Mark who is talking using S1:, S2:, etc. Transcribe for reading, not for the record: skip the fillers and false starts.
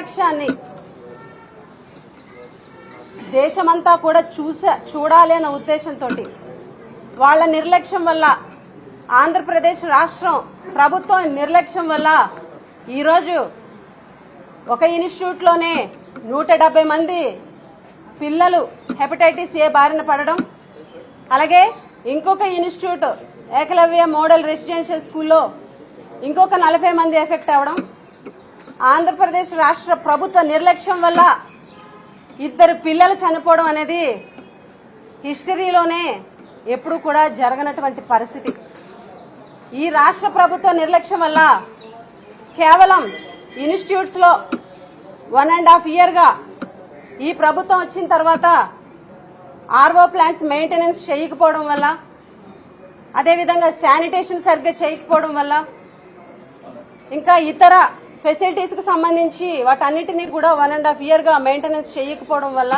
S1: నిర్లక్ష్యాన్ని దేశమంతా కూడా చూడాలి అన్న ఉద్దేశంతో వాళ్ళ నిర్లక్ష్యం వల్ల ఆంధ్రప్రదేశ్ రాష్ట్రం ప్రభుత్వం నిర్లక్ష్యం వల్ల ఈరోజు ఒక ఇన్స్టిట్యూట్లోనే 170 మంది పిల్లలు హెపటైటిస్ ఏ బారిన పడడం, అలాగే ఇంకొక ఇన్స్టిట్యూట్ ఏకలవ్య మోడల్ రెసిడెన్షియల్ స్కూల్లో ఇంకొక 40 మంది ఎఫెక్ట్ అవ్వడం, ఆంధ్రప్రదేశ్ రాష్ట్ర ప్రభుత్వ నిర్లక్ష్యం వల్ల 2 పిల్లలు చనిపోవడం అనేది హిస్టరీలోనే ఎప్పుడు కూడా జరగనటువంటి పరిస్థితి. ఈ రాష్ట్ర ప్రభుత్వ నిర్లక్ష్యం వల్ల కేవలం ఇన్స్టిట్యూట్స్ లో 1.5 years గా ఈ ప్రభుత్వం వచ్చిన తర్వాత ఆర్ఓ ప్లాంట్స్ మెయింటెనెన్స్ చేయకపోవడం వల్ల, అదేవిధంగా శానిటేషన్ సరిగ్గా చేయకపోవడం వల్ల, ఇంకా ఇతర ఫెసిలిటీస్ కి సంబంధించి వాటన్నిటినీ కూడా 1.5 years గా మెయింటెనెన్స్ చేయకపోవడం వల్ల